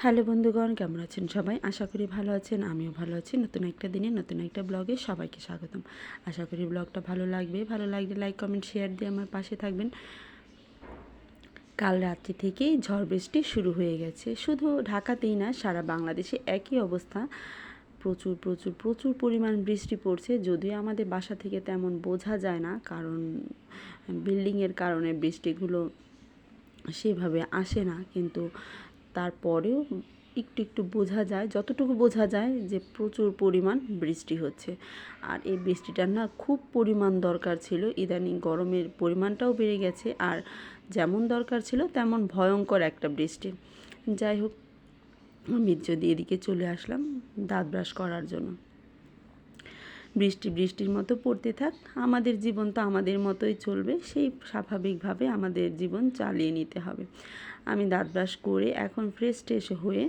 Hello বন্ধুগণ, কেমন আছেন সবাই? আশা করি ভালো আছেন, আমিও ভালো আছি। নতুন একটা দিনে নতুন একটা ব্লগে সবাইকে স্বাগতম। আশা করি ব্লগটা ভালো লাগবে। ভালো লাগলে লাইক, কমেন্ট, শেয়ার দিয়ে আমার পাশে থাকবেন। কাল রাত্রি থেকেই ঝড় বৃষ্টি শুরু হয়ে গেছে। শুধু ঢাকাতেই না, সারা বাংলাদেশে একই অবস্থা। প্রচুর প্রচুর প্রচুর পরিমাণ বৃষ্টি পড়ছে, যদিও আমাদের বাসা থেকে তেমন বোঝা যায় না, কারণ বিল্ডিংয়ের কারণে বৃষ্টিগুলো সেভাবে আসে না। কিন্তু তারপরেও একটু একটু বোঝা যায়, যতটুকু বোঝা যায় যে প্রচুর পরিমাণ বৃষ্টি হচ্ছে। আর এই বৃষ্টিটার না খুব পরিমাণ দরকার ছিল। ইদানিং গরমের পরিমাণটাও বেড়ে গেছে, আর যেমন দরকার ছিল তেমন ভয়ঙ্কর একটা বৃষ্টি। যাই হোক, আমি এদিকে চলে আসলাম দাঁত ব্রাশ করার জন্য। বৃষ্টির মতো পড়তে থাক, আমাদের জীবন তো আমাদের মতোই চলবে, সেই স্বাভাবিকভাবে আমাদের জীবন চালিয়ে নিতে হবে। আমি দাঁত ব্রাশ করে এখন ফ্রেশ হয়ে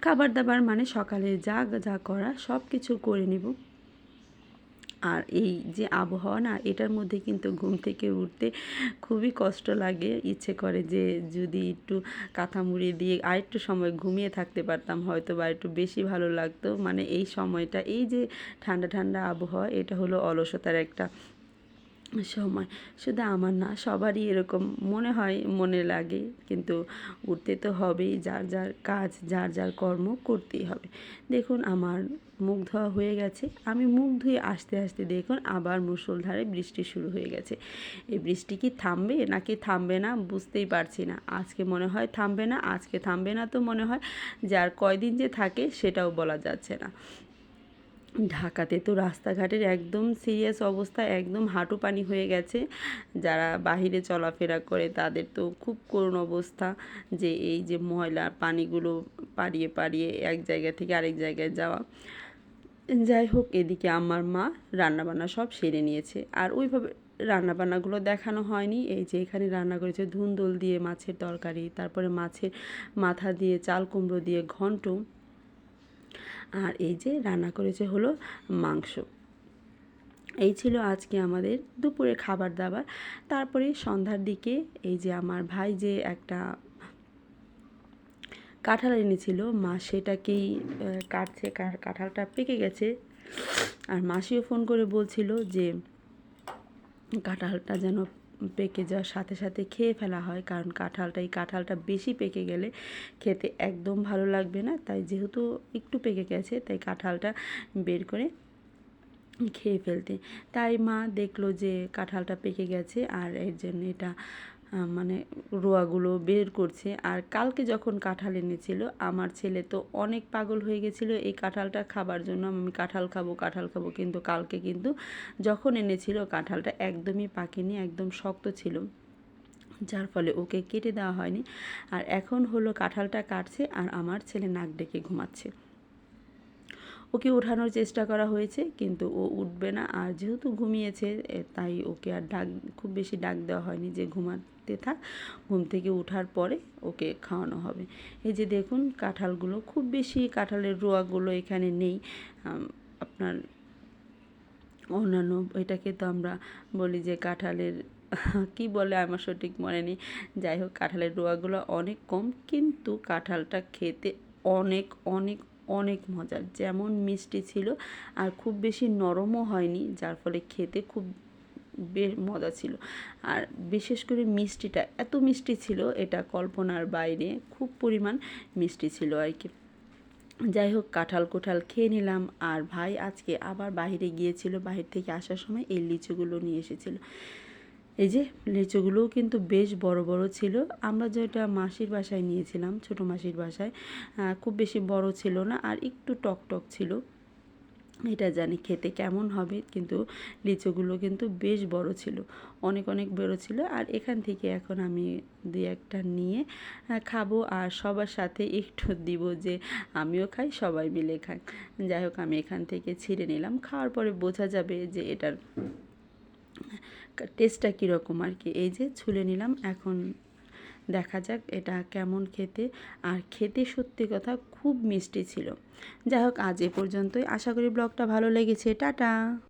খাবার দাবার মানে সকালে যা যা করা সব কিছু করে নেব। আর এই যে আবহাওয়া না, এটার মধ্যে কিন্তু ঘুম থেকে উঠতে খুবই কষ্ট লাগে। ইচ্ছে করে যে যদি একটু কাঁথা মুড়ি দিয়ে আরেকটু সময় ঘুমিয়ে থাকতে পারতাম, হয়তো বা একটু বেশি ভালো লাগতো। মানে এই সময়টা, এই যে ঠান্ডা ঠান্ডা আবহাওয়া, এটা হলো অলসতার একটা সময়। শুধু আমার না, সবারই এরকম মনে হয়, মনে লাগে। কিন্তু উঠতে তো হবেই, যার যার কাজ, যার যার কর্ম করতেই হবে। দেখুন, আমার মুখ ধোয়া হয়ে গেছে। আমি মুখ ধুয়ে আসতে আসতে দেখুন আবার মুষলধারে বৃষ্টি শুরু হয়ে গেছে। এই বৃষ্টি কি থামবে নাকি থামবে না বুঝতেই পারছি না। আজকে মনে হয় থামবে না, আজকে থামবে না তো মনে হয়, যার কয়দিন যে থাকে সেটাও বলা যাচ্ছে না। ঢাকাতে তো রাস্তাঘাটের একদম সিরিয়াস অবস্থা, একদম হাঁটু পানি হয়ে গেছে। যারা বাহিরে চলাফেরা করে তাদের তো খুব করুণ অবস্থা, যে এই যে ময়লা পানিগুলো পাড়িয়ে পাড়িয়ে এক জায়গা থেকে আরেক জায়গায় যাওয়া। যাই হোক, এদিকে আমার মা রান্নাবান্না সব সেরে নিয়েছে, আর ওইভাবে রান্নাবান্নাগুলো দেখানো হয়নি। এই যে এখানে রান্না করেছে ধুন্দুল দিয়ে মাছের তরকারি, তারপরে মাছের মাথা দিয়ে চাল কুমড়ো দিয়ে ঘন্ট, আর এই যে রান্না করেছে হলো মাংস। এই ছিল আজকে আমাদের দুপুরে খাবার দাবার। তারপরে সন্ধ্যার দিকে এই যে আমার ভাই যে একটা কাঁঠাল এনেছিল, মা সেটাকেই কাটছে। কাঁঠালটা পেকে গেছে, আর মাসিও ফোন করে বলছিল যে কাঁঠালটা যেন পেকে যাওয়ার সাথে সাথে খেয়ে ফেলা হয়, কারণ কাঁঠালটা বেশি পেকে গেলে খেতে একদম ভালো লাগবে না। তাই যেহেতু একটু পেকে গেছে, তাই কাঁঠালটা বের করে খেয়ে ফেলতে। তাই মা দেখলো যে কাঁঠালটা পেকে গেছে, আর এর জন্য এটা মানে রোয়াগুলো বের করছে। আর কালকে যখন কাঁঠাল এনেছিল, আমার ছেলে তো অনেক পাগল হয়ে গেছিলো এই কাঁঠালটা খাবার জন্য। আমি কাঁঠাল খাবো, কিন্তু কালকে কিন্তু যখন এনেছিল কাঁঠালটা একদমই পাকেনি, একদম শক্ত ছিল, যার ফলে ওকে কেটে দেওয়া হয়নি। আর এখন হলো কাঁঠালটা কাটছে, আর আমার ছেলে নাক ডেকে ঘুমাচ্ছে। ওকে ওঠানোর চেষ্টা করা হয়েছে, কিন্তু ও উঠবে না। আর যেহেতু ঘুমিয়েছে, তাই ওকে আর খুব বেশি ডাক দেওয়া হয়নি যে ঘুমাতে থাক, ঘুম থেকে ওঠার পরে ওকে খাওয়ানো হবে। এই যে দেখুন কাঁঠালগুলো, খুব বেশি কাঁঠালের রোয়াগুলো এখানে নেই। আপনার অন্যান্য এটাকে তো আমরা বলি যে কাঁঠালের কি বলে আমার সঠিক মনে নেই। যাই হোক, কাঁঠালের রোয়াগুলো অনেক কম, কিন্তু কাঁঠালটা খেতে অনেক অনেক অনেক মজার। যেমন মিষ্টি ছিল, আর খুব বেশি নরমও হয়নি, যার ফলে খেতে খুব বেশ মজা ছিল। আর বিশেষ করে মিষ্টিটা এত মিষ্টি ছিল, এটা কল্পনার বাইরে খুব পরিমাণ মিষ্টি ছিল আর কি। যাই হোক, কাঁঠাল খেয়ে নিলাম। আর ভাই আজকে আবার বাইরে গিয়েছিল, বাহির থেকে আসার সময় এই লিচুগুলো নিয়ে এসেছিল। এই যে লিচুগুলোও কিন্তু বেশ বড় বড় ছিল। আমরা যেটা মাসির বাসায় নিয়েছিলাম, ছোটো মাসির বাসায়, খুব বেশি বড় ছিল না, আর একটু টক টক ছিল। এটা জানি খেতে কেমন হবে, কিন্তু লিচুগুলো কিন্তু বেশ বড় ছিল, অনেক অনেক বড় ছিল। আর এখান থেকে এখন আমি দুই একটা নিয়ে খাবো, আর সবার সাথে একটু দিব, যে আমিও খাই, সবাই মিলে খাই। যাই হোক, আমি এখান থেকে ছিঁড়ে নিলাম। খাওয়ার পরে বোঝা যাবে যে এটার টেস্টটা কীরকম আর কি। এই যে ছুলে নিলাম, এখন দেখা যাক এটা কেমন খেতে। আর খেতে সত্যি কথা খুব মিষ্টি ছিল। যাই হোক, আজ এ পর্যন্তই। আশা করি ব্লগটা ভালো লেগেছে। টাটা।